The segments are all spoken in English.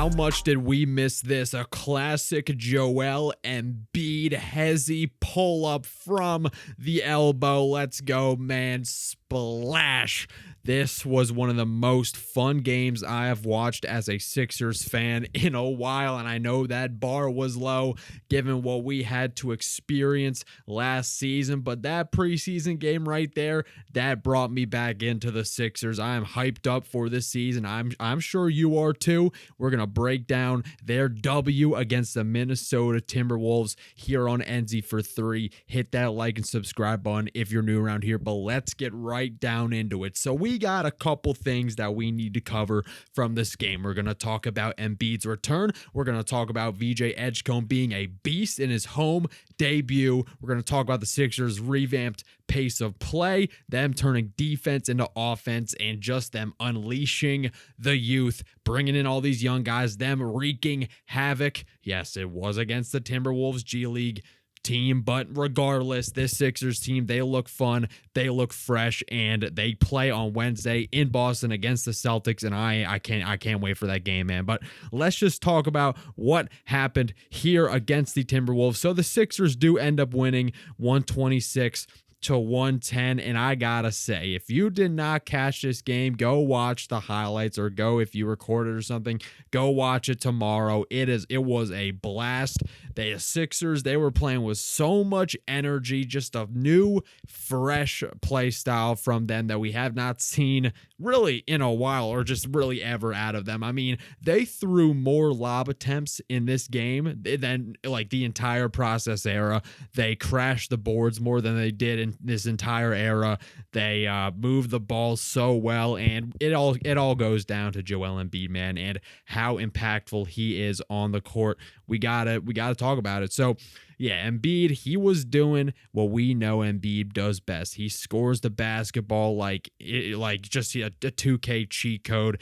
how much did we miss this? A classic Joel Embiid hezzy pull-up from the elbow. Let's go, man. Splash. This was one of the most fun games I have watched as a Sixers fan in a while, and I know that bar was low given what we had to experience last season, but that preseason game right there, that brought me back into the Sixers. I am hyped up for this season. I'm sure you are too. We're going to break down their W against the Minnesota Timberwolves here on NZ for 3. Hit that like and subscribe button if you're new around here, but let's get right down into it. So we got a couple things that we need to cover from this game. We're going to talk about Embiid's return. We're going to talk about VJ Edgecombe being a beast in his home debut. We're going to talk about the Sixers' revamped pace of play, them turning defense into offense, and just them unleashing the youth, bringing in all these young guys, them wreaking havoc. Yes, it was against the Timberwolves G League team, but regardless, this Sixers team, they look fun, they look fresh, and they play on Wednesday in Boston against the Celtics, and I can't wait for that game, man. But let's just talk about what happened here against the Timberwolves. So the Sixers do end up winning 126 to 110, and I gotta say, if you did not catch this game, go watch the highlights, or go, if you recorded or something, go watch it tomorrow. It was a blast. The Sixers, they were playing with so much energy, just a new, fresh play style from them that we have not seen really in a while, or just really ever out of them. I mean, they threw more lob attempts in this game than like the entire process era. They crashed the boards more than they did in this entire era. They moved the ball so well, and it all goes down to Joel Embiid, man, and how impactful he is on the court. We gotta talk about it. So yeah, Embiid, he was doing what we know Embiid does best. He scores the basketball like just a 2K cheat code,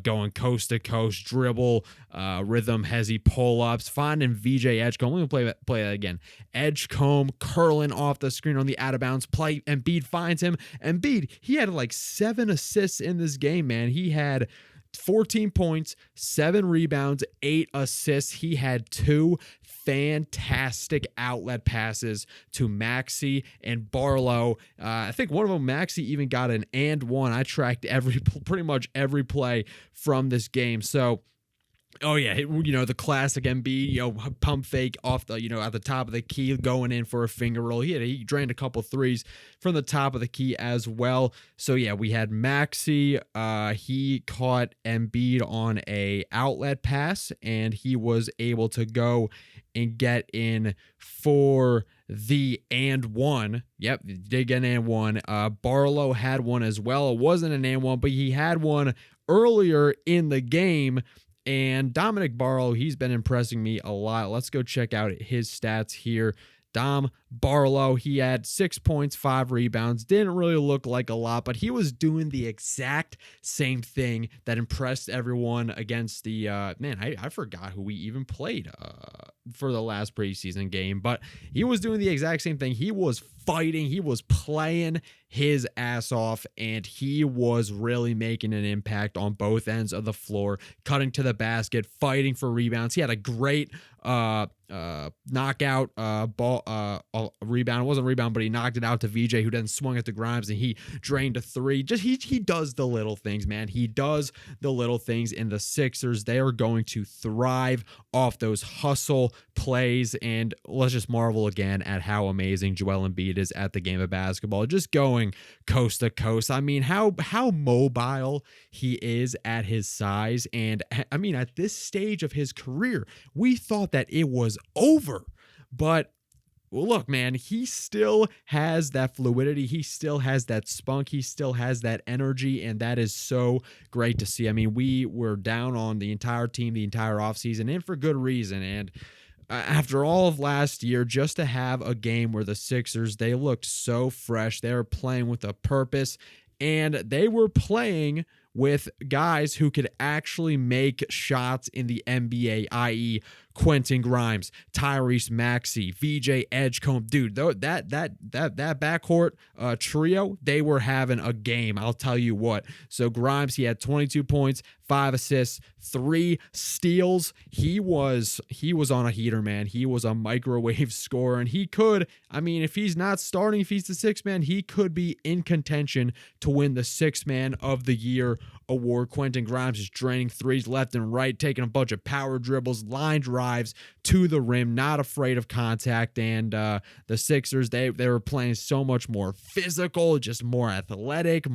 going coast to coast, dribble, rhythm, hezzy pull-ups, finding VJ Edgecombe. Let me play that again. Edgecombe curling off the screen on the out-of-bounds play. Embiid finds him. Embiid, he had like 7 assists in this game, man. He had 14 points, 7 rebounds, 8 assists. He had 2 fantastic outlet passes to Maxey and Barlow. I think one of them, Maxey, even got an and one. I tracked pretty much every play from this game. So, oh yeah, the classic Embiid, pump fake off the, at the top of the key, going in for a finger roll. He drained a couple threes from the top of the key as well. So yeah, we had Maxey. He caught Embiid on a outlet pass, and he was able to go and get in for the and one. Yep, did get an and one. Barlow had one as well. It wasn't an and one, but he had one earlier in the game. And Dominic Barlow, he's been impressing me a lot. Let's go check out his stats here. Dom Barlow, he had 6 points, 5 rebounds. Didn't really look like a lot, but he was doing the exact same thing that impressed everyone against the I forgot who we even played for the last preseason game, but he was doing the exact same thing. He was fighting, he was playing his ass off, and he was really making an impact on both ends of the floor, cutting to the basket, fighting for rebounds. He had a great knockout ball rebound. It wasn't a rebound, but he knocked it out to VJ, who then swung it to Grimes, and he drained a 3. Just he does the little things, man. He does the little things, and the Sixers, they are going to thrive off those hustle plays. And let's just marvel again at how amazing Joel Embiid is at the game of basketball, just going coast to coast. I mean, how mobile he is at his size. And I mean, at this stage of his career, we thought that it was over, but well, look, man, he still has that fluidity. He still has that spunk. He still has that energy, and that is so great to see. I mean, we were down on the entire team the entire offseason, and for good reason. And after all of last year, just to have a game where the Sixers, they looked so fresh. They were playing with a purpose, and they were playing with guys who could actually make shots in the NBA, i.e., Quentin Grimes, Tyrese Maxey, VJ Edgecombe. Dude, that backcourt trio, they were having a game, I'll tell you what. So Grimes, he had 22 points, 5 assists, 3 steals. He was on a heater, man. He was a microwave scorer, and he could, I mean, if he's not starting, if he's the sixth man, he could be in contention to win the sixth man of the year award. Quentin Grimes is draining threes left and right, taking a bunch of power dribbles, line drives to the rim, not afraid of contact. And the Sixers, they were playing so much more physical, just more athletic,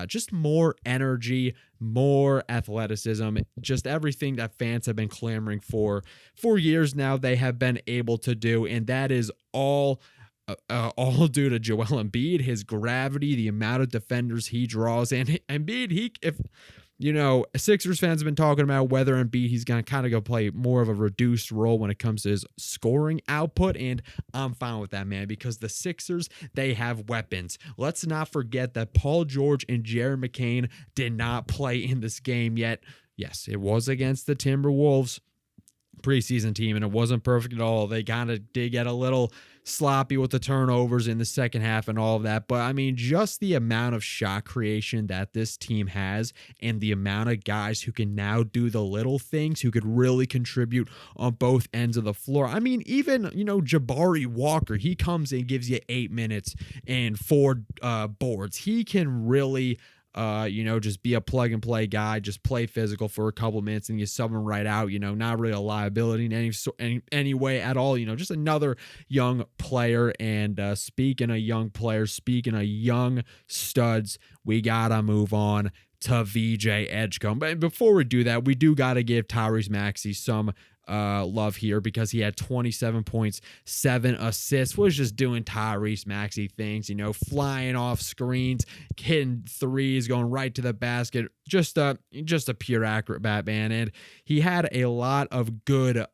just more energy, more athleticism, just everything that fans have been clamoring for years now. They have been able to do, and that is all due to Joel Embiid, his gravity, the amount of defenders he draws. And Embiid, if you know, Sixers fans have been talking about whether Embiid, he's going to kind of go play more of a reduced role when it comes to his scoring output, and I'm fine with that, man, because the Sixers, they have weapons. Let's not forget that Paul George and Jared McCain did not play in this game yet. Yes, it was against the Timberwolves preseason team, and it wasn't perfect at all. They kind of did get a little sloppy with the turnovers in the second half and all of that. But I mean, just the amount of shot creation that this team has and the amount of guys who can now do the little things, who could really contribute on both ends of the floor. I mean, even, you know, Jabari Walker, he comes and gives you 8 minutes and 4 boards. He can really just be a plug and play guy, just play physical for a couple minutes and you sub him right out, not really a liability in any way at all, just another young player. And speaking of young players, speaking of young studs, we got to move on to VJ Edgecombe. But before we do that, we do got to give Tyrese Maxey some love here, because he had 27 points, 7 assists, was just doing Tyrese Maxey things, flying off screens, hitting threes, going right to the basket, just a pure acrobat, man. And he had a lot of good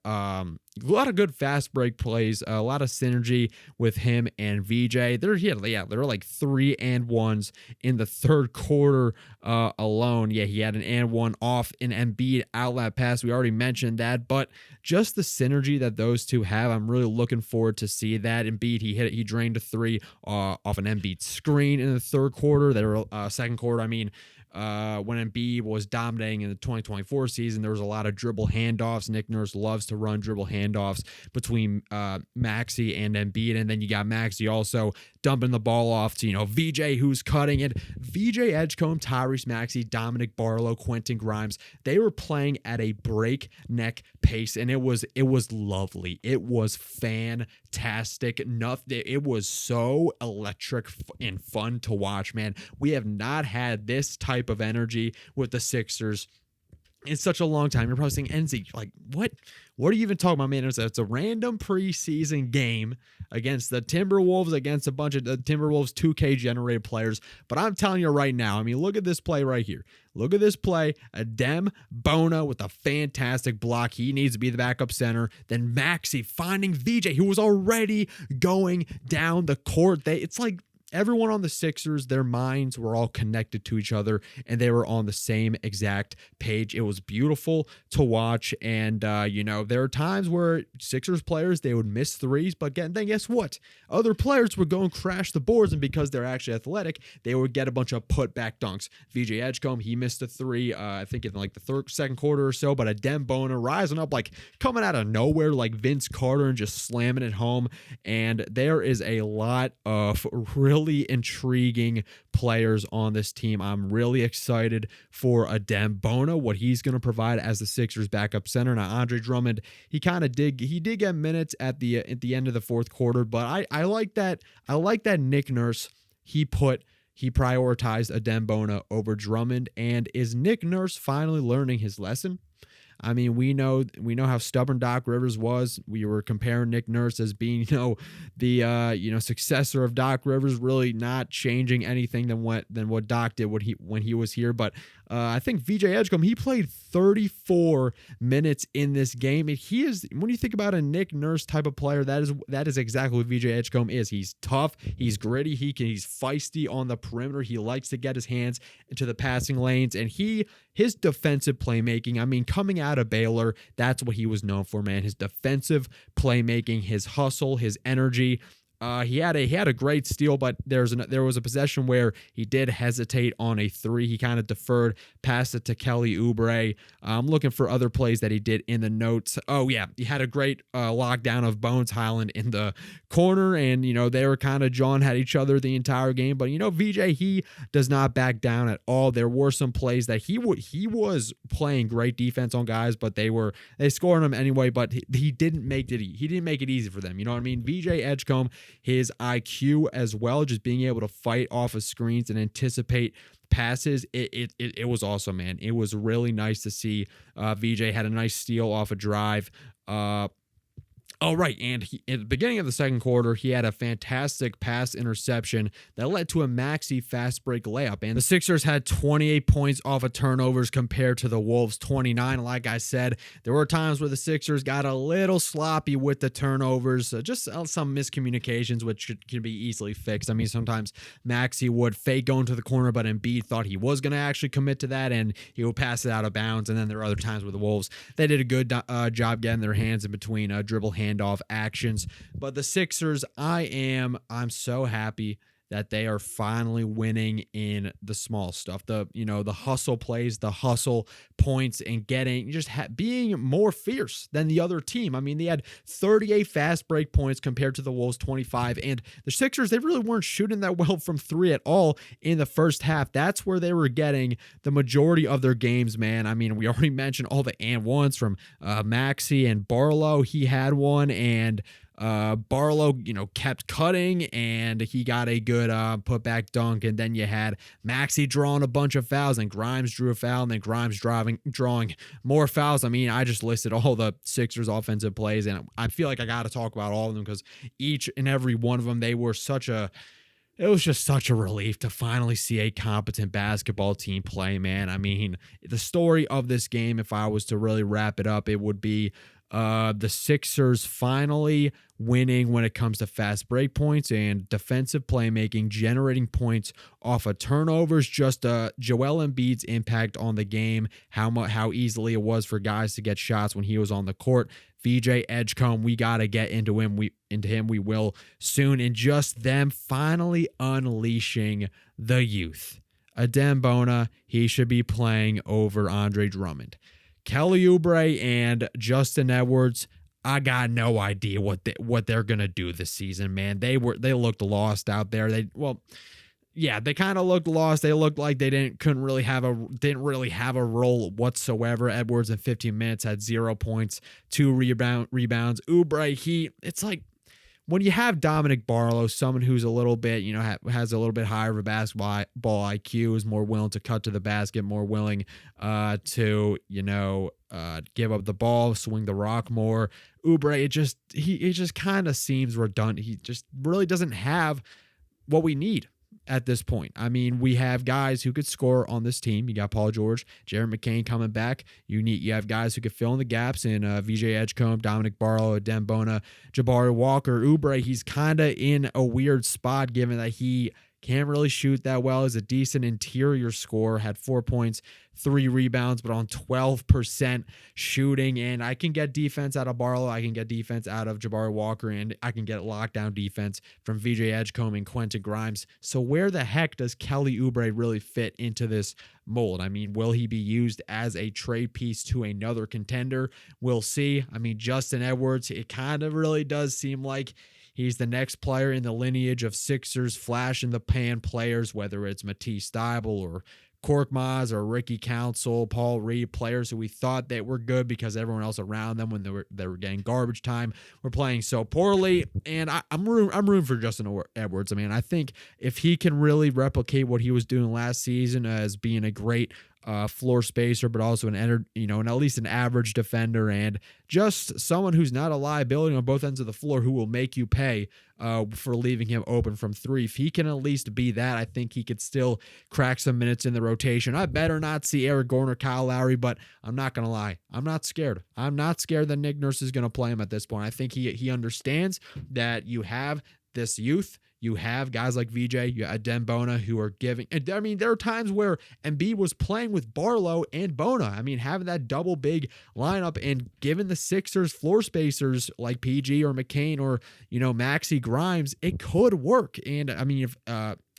fast break plays, a lot of synergy with him and VJ. There were like 3 and 1s in the third quarter alone. Yeah, he had an and 1 off an Embiid outlet pass. We already mentioned that, but just the synergy that those two have, I'm really looking forward to see that. Embiid, he drained a 3 off an Embiid screen in the third quarter. Second quarter, when Embiid was dominating in the 2024 season, there was a lot of dribble handoffs. Nick Nurse loves to run dribble handoffs between Maxey and Embiid, and then you got Maxey also dumping the ball off to VJ, who's cutting it. VJ Edgecombe, Tyrese Maxey, Dominic Barlow, Quentin Grimes, they were playing at a breakneck pace, and it was lovely. It was fantastic. It was so electric and fun to watch, man. We have not had this type of energy with the Sixers in such a long time. You're probably saying, NZ, like, what are you even talking about, man? It's a random preseason game against the Timberwolves, against a bunch of the Timberwolves 2K generated players. But I'm telling you right now, look at this play right here. Look at this play. Adem Bona with a fantastic block. He needs to be the backup center. Then Maxey finding VJ, who was already going down the court. It's like everyone on the Sixers, their minds were all connected to each other, and they were on the same exact page. It was beautiful to watch, and there are times where Sixers players, they would miss threes, but then guess what? Other players would go and crash the boards, and because they're actually athletic, they would get a bunch of putback dunks. VJ Edgecombe, he missed a 3, I think in like the second quarter or so, but Adem Bona rising up, like coming out of nowhere like Vince Carter and just slamming it home. And there is a lot of really intriguing players on this team. I'm really excited for Adem Bona, what he's going to provide as the Sixers backup center. Now, Andre Drummond, he did get minutes at the end of the fourth quarter, but I like that. I like that Nick Nurse, he prioritized Adem Bona over Drummond. And is Nick Nurse finally learning his lesson? We know how stubborn Doc Rivers was. We were comparing Nick Nurse as being, the successor of Doc Rivers, really not changing anything than what Doc did when he was here. But I think VJ Edgecombe, he played 34 minutes in this game. And he is, when you think about a Nick Nurse type of player, that is exactly what VJ Edgecombe is. He's tough, he's gritty, he's feisty on the perimeter. He likes to get his hands into the passing lanes, and his defensive playmaking, I mean, coming out of Baylor, that's what he was known for, man. His defensive playmaking, his hustle, his energy. He had a great steal, but there was a possession where he did hesitate on a three. He kind of deferred, passed it to Kelly Oubre. I'm looking for other plays that he did in the notes. Oh yeah, he had a great lockdown of Bones Highland in the corner, and they were kind of jawing at each other the entire game. But VJ, he does not back down at all. There were some plays that he was playing great defense on guys, but they scored him anyway. But he didn't make it easy for them. You know what I mean? VJ Edgecombe, his IQ as well, just being able to fight off of screens and anticipate passes, it was awesome, man. It was really nice to see. VJ had a nice steal off a drive. Oh, right, and at the beginning of the second quarter, he had a fantastic pass interception that led to a Maxey fast break layup, and the Sixers had 28 points off of turnovers compared to the Wolves' 29. Like I said, there were times where the Sixers got a little sloppy with the turnovers, just some miscommunications, which can be easily fixed. I mean, sometimes Maxey would fake going to the corner, but Embiid thought he was going to actually commit to that, and he would pass it out of bounds, and then there are other times where the Wolves, they did a good job getting their hands in between dribble handoff actions. But the Sixers, I'm so happy that they are finally winning in the small stuff, the hustle plays, the hustle points, and being more fierce than the other team. I mean, they had 38 fast break points compared to the Wolves' 25, and the Sixers, they really weren't shooting that well from three at all in the first half. That's where they were getting the majority of their games, man. I mean, we already mentioned all the and ones from Maxey and Barlow. He had one, and Barlow, kept cutting, and he got a good putback dunk. And then you had Maxey drawing a bunch of fouls, and Grimes drew a foul, and then Grimes drawing more fouls. I mean, I just listed all the Sixers offensive plays, and I feel like I got to talk about all of them because each and every one of them, it was just such a relief to finally see a competent basketball team play, man. I mean, the story of this game, if I was to really wrap it up, it would be the Sixers finally winning when it comes to fast break points and defensive playmaking, generating points off of turnovers. Just Joel Embiid's impact on the game, how easily it was for guys to get shots when he was on the court. VJ Edgecombe, we got to get into him. We will soon. And just them finally unleashing the youth. Adem, he should be playing over Andre Drummond. Kelly Oubre and Justin Edwards, I got no idea what they're gonna do this season, man. They looked lost out there. They kind of looked lost. They looked like they didn't really have a role whatsoever. Edwards in 15 minutes had 0 points, 2 rebounds. Oubre, it's like, when you have Dominic Barlow, someone who's a little bit, has a little bit higher of a basketball IQ, is more willing to cut to the basket, more willing to give up the ball, swing the rock more. Oubre, it just kind of seems redundant. He just really doesn't have what we need at this point. I mean, we have guys who could score on this team. You got Paul George, Jared McCain coming back. You have guys who could fill in the gaps in VJ Edgecombe, Dominic Barlow, Adem, Jabari Walker. Oubre, he's kind of in a weird spot given that he can't really shoot that well. He's a decent interior scorer, had 4 points, 3 rebounds, but on 12% shooting. And I can get defense out of Barlow. I can get defense out of Jabari Walker, and I can get lockdown defense from VJ Edgecombe and Quentin Grimes. So where the heck does Kelly Oubre really fit into this mold? I mean, will he be used as a trade piece to another contender? We'll see. I mean, Justin Edwards, it kind of really does seem like he's the next player in the lineage of Sixers flash in the pan players, whether it's Matisse Thybulle or Korkmaz or Ricky Council, Paul Reed, players who we thought that were good because everyone else around them when they were getting garbage time were playing so poorly. And I'm rooting for Justin Edwards. I mean, I think if he can really replicate what he was doing last season as being a great floor spacer, but also an at least an average defender, and just someone who's not a liability on both ends of the floor who will make you pay for leaving him open from three. If he can at least be that, I think he could still crack some minutes in the rotation. I better not see Eric Gordon or Kyle Lowry, but I'm not going to lie. I'm not scared. I'm not scared that Nick Nurse is going to play him at this point. I think he understands that you have this youth. You have guys like VJ, you have Dembona who are giving. I mean, there are times where Embiid was playing with Barlow and Bona. I mean, having that double big lineup and giving the Sixers floor spacers like PG or McCain or, Maxey Grimes, it could work. And I mean,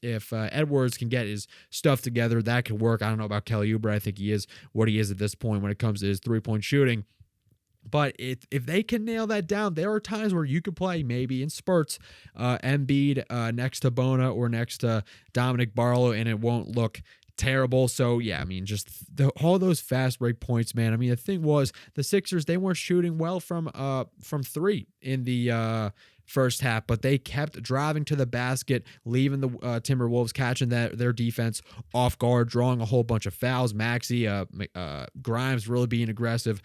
if Edwards can get his stuff together, that could work. I don't know about Kelly Oubre. I think he is what he is at this point when it comes to his three-point shooting. But if they can nail that down, there are times where you could play maybe in spurts Embiid next to Bona or next to Dominic Barlow, and it won't look terrible. So, yeah, I mean, just all those fast break points, man. I mean, the thing was the Sixers, they weren't shooting well from three in the first half, but they kept driving to the basket, leaving the Timberwolves catching their defense off guard, drawing a whole bunch of fouls. Maxey, Grimes really being aggressive,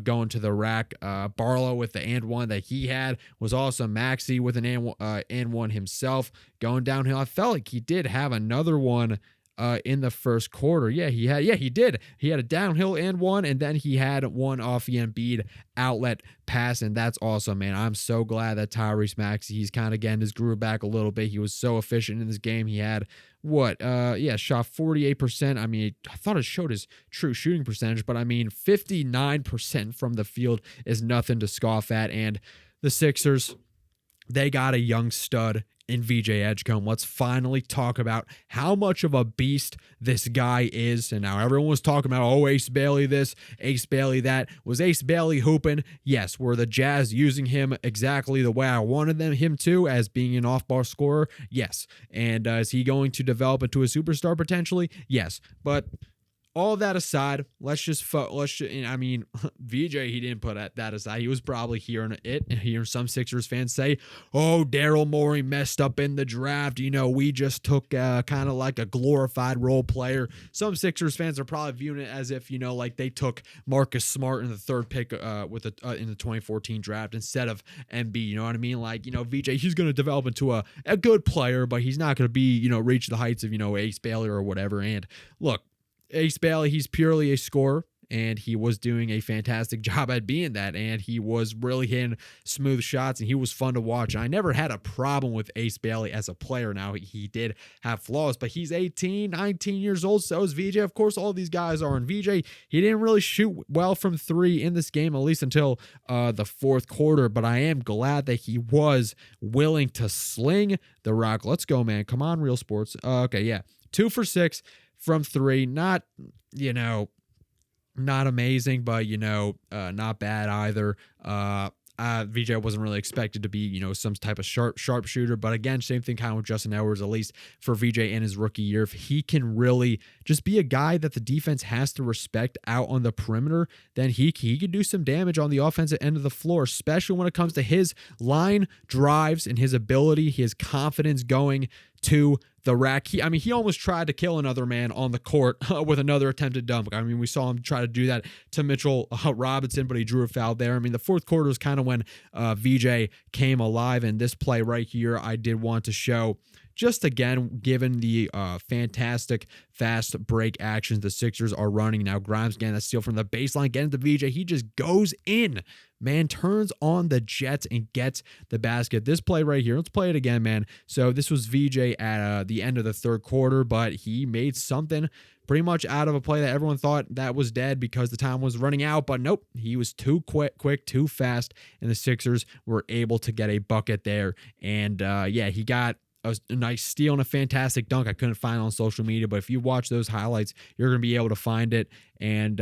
going to the rack. Barlow with the and one that he had was awesome. Maxey with an and one himself going downhill. I felt like he did have another one in the first quarter. He did. He had a downhill and one, and then he had one off the Embiid outlet pass, and that's awesome, man. I'm so glad that Tyrese Maxey, he's kind of getting his groove back a little bit. He was so efficient in this game. He had shot 48%. I mean, I thought it showed his true shooting percentage, but I mean, 59% from the field is nothing to scoff at. And the Sixers, they got a young stud in VJ Edgecombe. Let's finally talk about how much of a beast this guy is. And now everyone was talking about, Ace Bailey this, Ace Bailey that. Was Ace Bailey hooping? Yes. Were the Jazz using him exactly the way I wanted him to, as being an off-ball scorer? Yes. And is he going to develop into a superstar potentially? Yes. But all that aside, VJ, he didn't put that aside. He was probably hearing some Sixers fans say, oh, Daryl Morey messed up in the draft. We just took kind of like a glorified role player. Some Sixers fans are probably viewing it as if, like they took Marcus Smart in the third pick in the 2014 draft instead of Embiid. You know what I mean? Like, VJ, he's going to develop into a good player, but he's not going to be, reach the heights of, Ace Bailey or whatever. And look, Ace Bailey, he's purely a scorer, and he was doing a fantastic job at being that, and he was really hitting smooth shots, and he was fun to watch. And I never had a problem with Ace Bailey as a player. Now, he did have flaws, but he's 18, 19 years old, so is VJ. Of course, all these guys are, and VJ, he didn't really shoot well from three in this game, at least until the fourth quarter, but I am glad that he was willing to sling the rock. Let's go, man. Come on, Real Sports. 2 for 6 from three. Not amazing, but, not bad either. VJ wasn't really expected to be, some type of sharp shooter. But again, same thing kind of with Justin Edwards, at least for VJ in his rookie year. If he can really just be a guy that the defense has to respect out on the perimeter, then he could do some damage on the offensive end of the floor, especially when it comes to his line drives and his ability, his confidence going to the rack. He almost tried to kill another man on the court with another attempted dunk. We saw him try to do that to Mitchell Robinson, but he drew a foul there. The fourth quarter was kind of when VJ came alive, and this play right here I did want to show. Just again, given the fantastic fast break actions the Sixers are running now. Grimes getting that steal from the baseline, getting to VJ. He just goes in, man, turns on the Jets and gets the basket. This play right here, let's play it again, man. So this was VJ at the end of the third quarter, but he made something pretty much out of a play that everyone thought that was dead because the time was running out. But nope, he was too quick, too fast, and the Sixers were able to get a bucket there. And he got a nice steal and a fantastic dunk. I couldn't find it on social media, but if you watch those highlights, you're going to be able to find it. And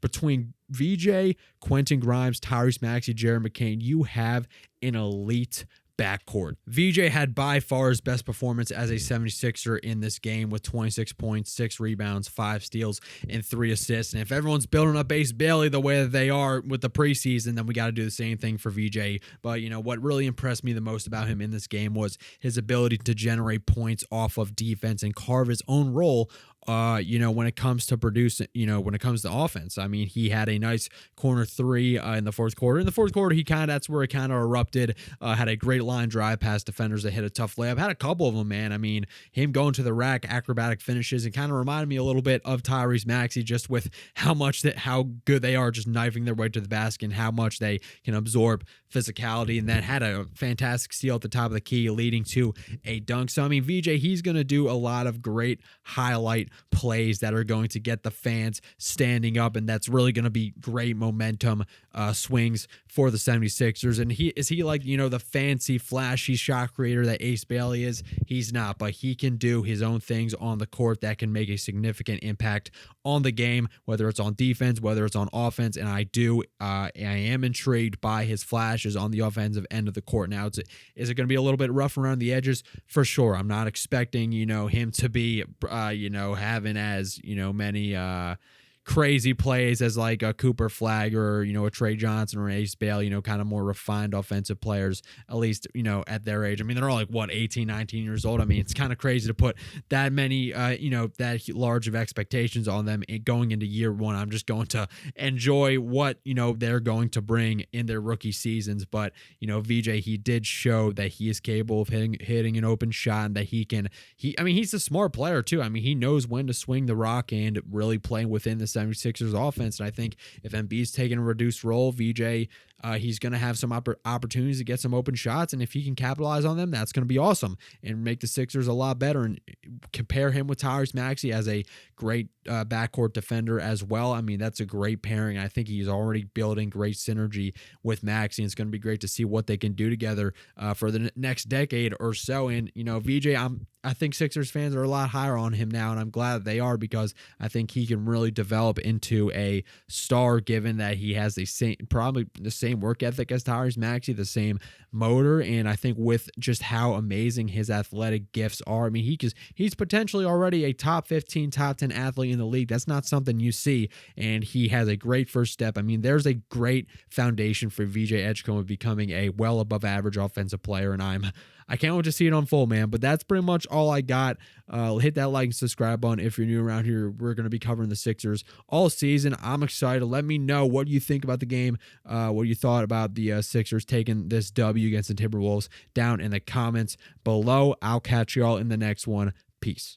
between VJ, Quentin Grimes, Tyrese Maxey, Jared McCain, you have an elite backcourt. VJ had by far his best performance as a 76er in this game with 26 points, 6 rebounds, 5 steals, and 3 assists. And if everyone's building up Ace Bailey the way that they are with the preseason, then we got to do the same thing for VJ. But, what really impressed me the most about him in this game was his ability to generate points off of defense and carve his own role when it comes to producing, when it comes to offense. I mean, he had a nice corner three in the fourth quarter. In the fourth quarter, that's where it kind of erupted. Had a great line drive past defenders that hit a tough layup. Had a couple of them, man. I mean, him going to the rack, acrobatic finishes, and kind of reminded me a little bit of Tyrese Maxey, just with how good they are just knifing their way to the basket and how much they can absorb physicality. And then had a fantastic steal at the top of the key, leading to a dunk. So, I mean, VJ, he's going to do a lot of great highlight plays that are going to get the fans standing up, and that's really going to be great momentum swings for the 76ers. And is he like, the fancy, flashy shot creator that Ace Bailey is? He's not, but he can do his own things on the court that can make a significant impact on the game, whether it's on defense, whether it's on offense. And I am intrigued by his flashes on the offensive end of the court. Now, is it going to be a little bit rough around the edges? For sure. I'm not expecting, him to be, having as, many crazy plays as like a Cooper Flag or, a Trey Johnson or an Ace Bailey, kind of more refined offensive players, at least, at their age. I mean, they're all like, 18, 19 years old. I mean, it's kind of crazy to put that many, that large of expectations on them going into year one. I'm just going to enjoy what, they're going to bring in their rookie seasons. But, VJ, he did show that he is capable of hitting an open shot, and that he's a smart player too. I mean, he knows when to swing the rock and really play within the 76ers offense. And I think if Embiid's taking a reduced role, VJ, he's going to have some opportunities to get some open shots. And if he can capitalize on them, that's going to be awesome and make the Sixers a lot better. And compare him with Tyrese Maxey as a great backcourt defender as well. I mean, that's a great pairing. I think he's already building great synergy with Maxey, and it's going to be great to see what they can do together for the next decade or so. And, VJ, I think Sixers fans are a lot higher on him now, and I'm glad that they are, because I think he can really develop into a star, given that he has probably the same work ethic as Tyrese Maxey, the same motor, and I think with just how amazing his athletic gifts are. I mean, he's potentially already a top 15, top 10 athlete in the league. That's not something you see, and he has a great first step. I mean, there's a great foundation for VJ Edgecombe of becoming a well above average offensive player, and I can't wait to see it unfold, man. But that's pretty much all I got. Hit that like and subscribe button if you're new around here. We're going to be covering the Sixers all season. I'm excited. Let me know what you think about the game, what you thought about the Sixers taking this W against the Timberwolves down in the comments below. I'll catch you all in the next one. Peace.